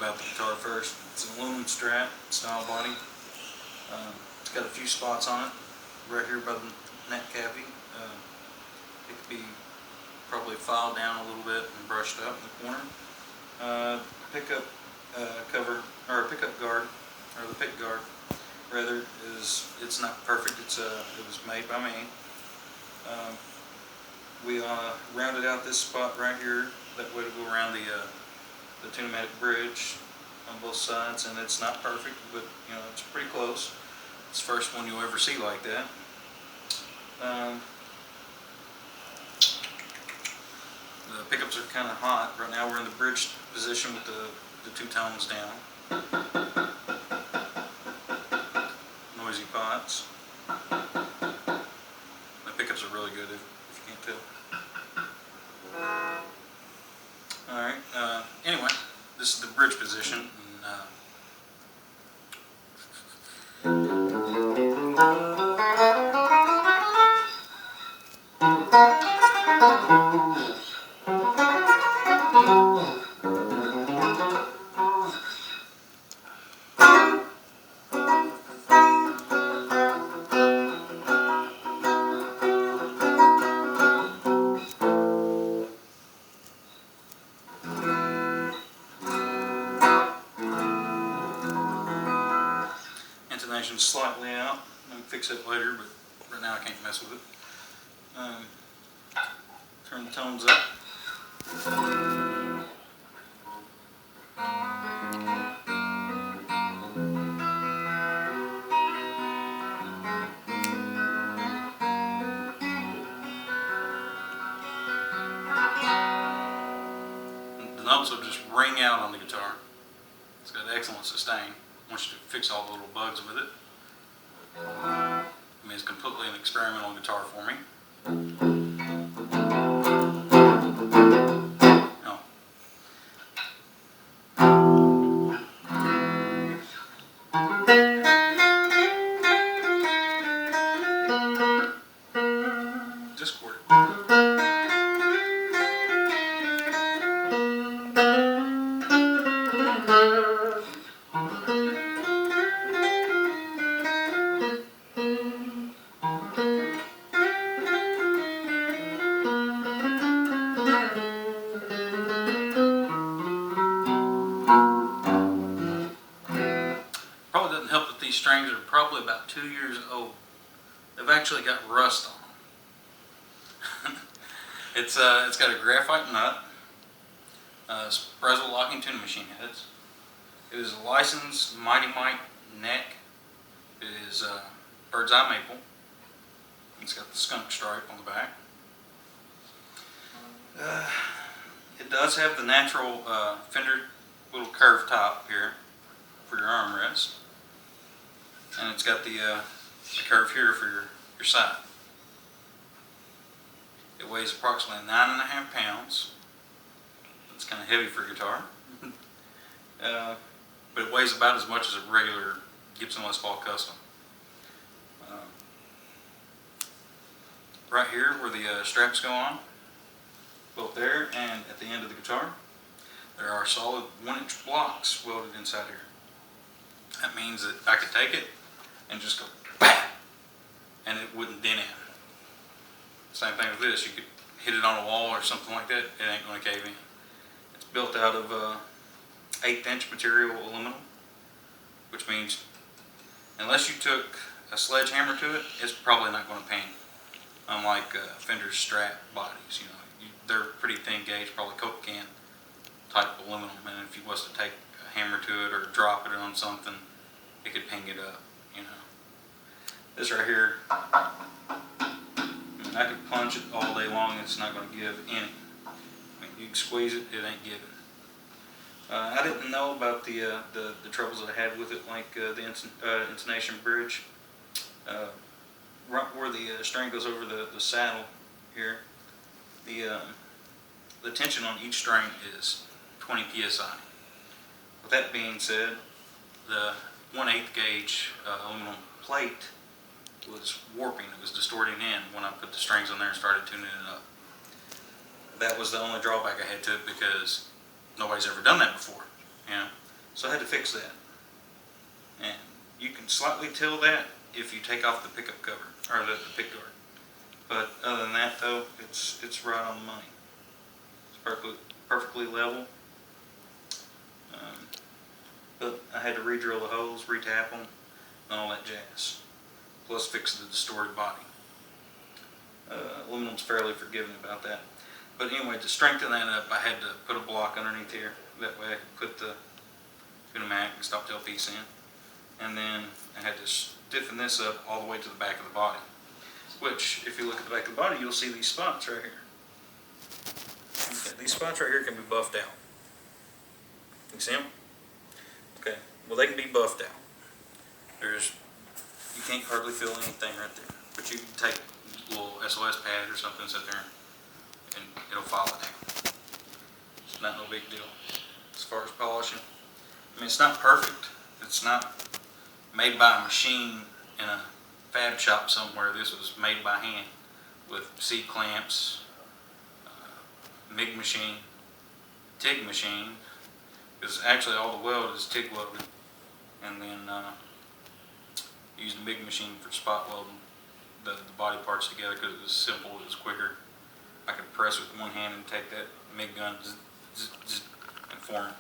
about the guitar first. It's an aluminum strap style body. It's got a few spots on it right here by the neck cavity. It could be probably filed down a little bit and brushed up in the corner. Pickup cover, or pickup guard, or the pick guard rather, it's not perfect. It was made by me. We rounded out this spot right here that way to go around the pneumatic bridge on both sides, and it's not perfect, but you know, it's pretty close. It's the first one you'll ever see like that. The pickups are kind of hot. Right now we're in the bridge position with the two tones down. Noisy pots. The pickups are really good if you can't tell. Alright, anyway, this is the bridge position. Intonation's slightly out. I can fix it later, but right now I can't mess with it. Turn the tones up. The notes will just ring out on the guitar. It's got excellent sustain. I want you to fix all the little bugs with it. I mean, it's completely an experimental guitar for me. No. Discord. Probably doesn't help that these strings are probably about 2 years old. They've actually got rust on them. It's got a graphite nut, Brazil locking tuning machine heads. It is a licensed Mighty Mite neck. It is bird's eye maple. It's got the skunk stripe on the back. It does have the natural Fender little curved top here for your armrest, and it's got the curve here for your side. It weighs approximately 9.5 pounds. It's kind of heavy for a guitar, but it weighs about as much as a regular Gibson Les Paul Custom. Right here where the straps go on, both there and at the end of the guitar, there are solid 1-inch blocks welded inside here. That means that I could take it and just go BAM! And it wouldn't dent in. Same thing with this. You could hit it on a wall or something like that, it ain't going to cave in. It's built out of 1/8-inch material aluminum, which means unless you took a sledgehammer to it, it's probably not going to paint. Unlike Fender's Strat bodies, you know, they're pretty thin gauge, probably Coke can type aluminum, and if you was to take a hammer to it or drop it on something, it could ping it up, you know. This right here, I could punch it all day long and it's not going to give any. I mean, you can squeeze it, it ain't giving. I didn't know about the troubles that I had with it, like the intonation bridge. Right where the string goes over the saddle here, the tension on each string is 20 psi. With that being said, the 1/8 gauge aluminum plate was warping. It was distorting in when I put the strings on there and started tuning it up. That was the only drawback I had to it, because nobody's ever done that before. You know, So I had to fix that. And you can slightly tell that if you take off the pickup cover, or the pick guard. But other than that though, it's right on the money. It's perfectly level. But I had to re-drill the holes, re-tap them, and all that jazz. Plus fix the distorted body. Aluminum's fairly forgiving about that. But anyway, to strengthen that up, I had to put a block underneath here. That way I could put the pneumatic and stop tail piece in. And then I had to stiffen this up all the way to the back of the body. Which, if you look at the back of the body, you'll see these spots right here. Okay, these spots right here can be buffed out. You see them? Okay, well they can be buffed out. You can't hardly feel anything right there. But you can take a little SOS pad or something, sit there, and it'll file it down. It's not no big deal. As far as polishing, I mean, it's not perfect. It's not made by a machine in a fab shop somewhere. This was made by hand with C clamps, MIG machine, TIG machine, because actually all the weld is TIG welded, and then used a MIG machine for spot welding the body parts together because it was simple, it was quicker. I could press with one hand and take that MIG gun and form it.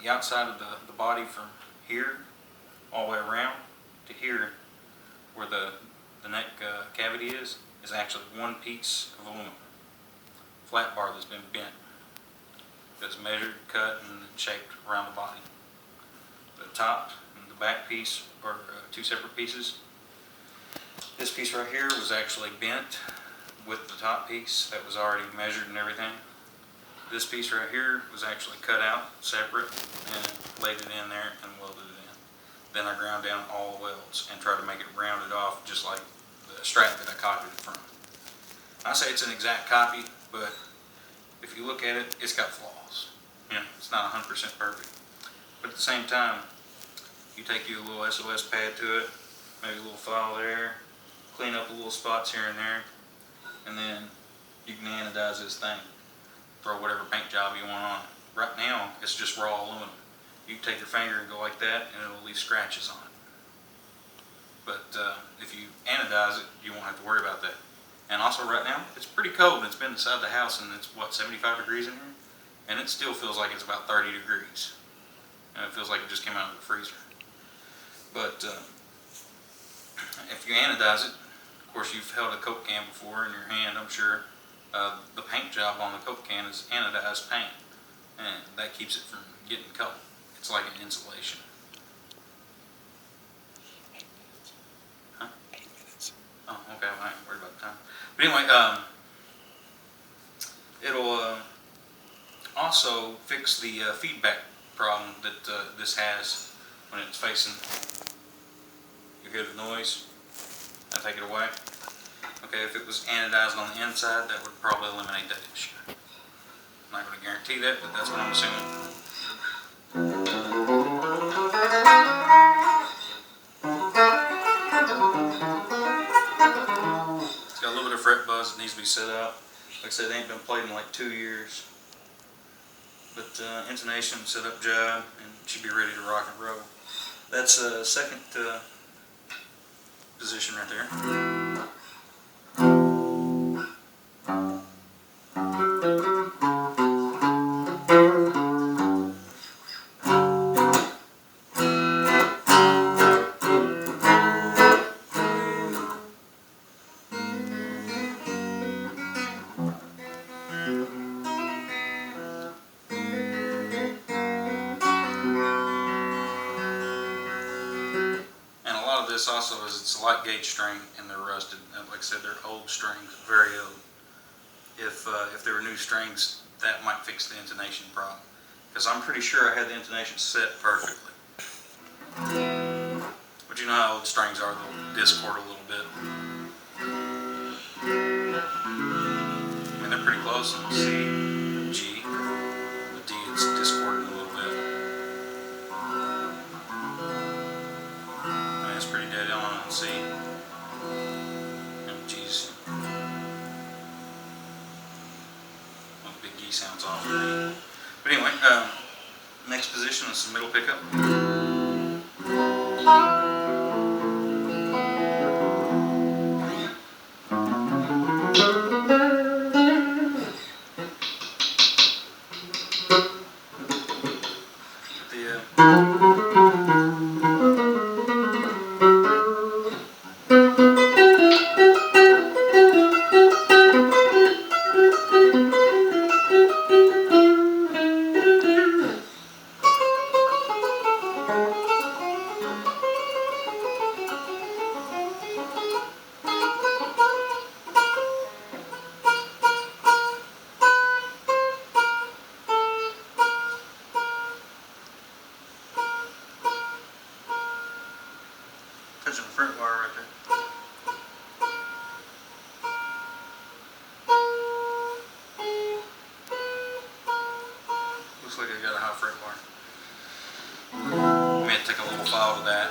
The outside of the body from here all the way around to here, where the neck cavity is actually one piece of aluminum. Flat bar that's been bent. That's measured, cut, and shaped around the body. The top and the back piece are two separate pieces. This piece right here was actually bent with the top piece that was already measured and everything. This piece right here was actually cut out separate and laid it in there and welded it in. Then I ground down all the welds and tried to make it rounded off just like the strap that I copied it from. I say it's an exact copy, but if you look at it, it's got flaws. You know, it's not 100% perfect. But at the same time, you take you a little SOS pad to it, maybe a little file there, clean up the little spots here and there, and then you can anodize this thing. Throw whatever paint job you want on it. Right now, it's just raw aluminum. You can take your finger and go like that, and it'll leave scratches on it. But if you anodize it, you won't have to worry about that. And also right now, it's pretty cold. It's been inside the house, and it's, what, 75 degrees in here? And it still feels like it's about 30 degrees. And it feels like it just came out of the freezer. But if you anodize it, of course you've held a Coke can before in your hand, I'm sure. The paint job on the Coke can is anodized paint, and that keeps it from getting cold. It's like an insulation. Huh? 8 minutes. Oh, okay, well, I ain't worried about the time. But anyway, it'll also fix the feedback problem that this has when it's facing. You hear the noise? I take it away. Okay, if it was anodized on the inside, that would probably eliminate that issue. I'm not going to guarantee that, but that's what I'm assuming. It's got a little bit of fret buzz that needs to be set up. Like I said, it ain't been played in like 2 years. But intonation, set up job, and it should be ready to rock and roll. That's a second position right there. This also is it's a light gauge string and they're rusted. Like I said, they're old strings, very old. If there were new strings, that might fix the intonation problem. Because I'm pretty sure I had the intonation set perfectly. But you know how old strings are, they'll discord a little bit. I mean, they're pretty close on C, G. The D is discording a little bit. It's pretty dead on C. And G's. Well, the big E sounds off. But anyway, next position. This is the middle pickup. Touching the front wire right there. Looks like I got a high fret wire. I may have to take a little file to that.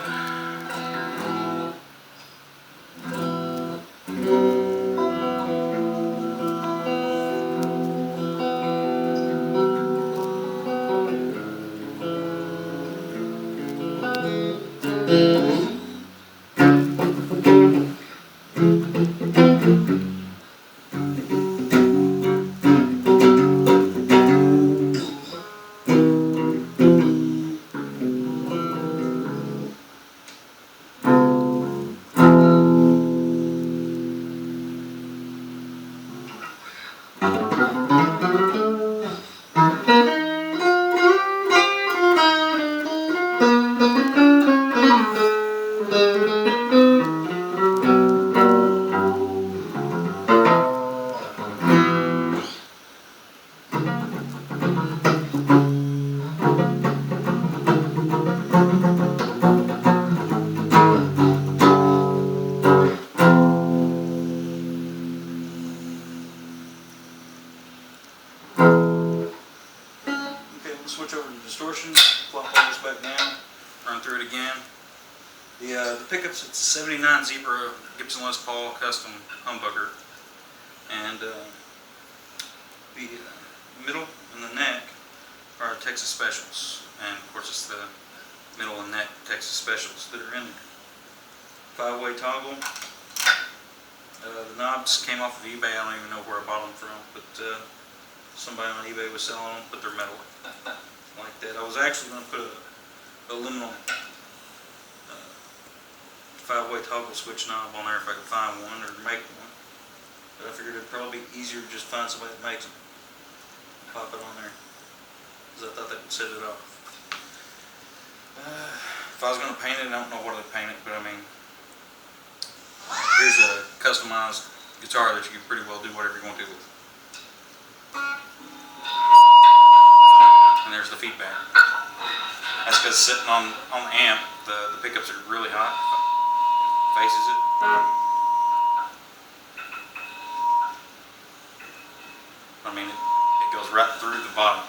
Switch over to distortion, flop all this back down, run through it again. The pickup's at 79 Zebra Gibson Les Paul custom humbucker, and the middle and the neck are Texas Specials, and of course it's the middle and neck Texas Specials that are in there. 5-way toggle. The knobs came off of eBay. I don't even know where I bought them from, but somebody on eBay was selling them, but they're metal like that. I was actually going to put a aluminum 5-way toggle switch knob on there if I could find one or make one, but I figured it'd probably be easier to just find somebody that makes them. Pop it on there, because I thought that would set it off. If I was going to paint it, I don't know what I'd paint it, but I mean, here's a customized guitar that you can pretty well do whatever you want to do with. And there's the feedback. That's because sitting on the amp, the pickups are really hot. Faces it. I mean, it goes right through the bottom.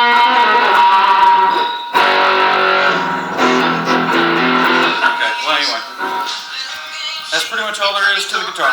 Okay, well anyway, that's pretty much all there is to the guitar.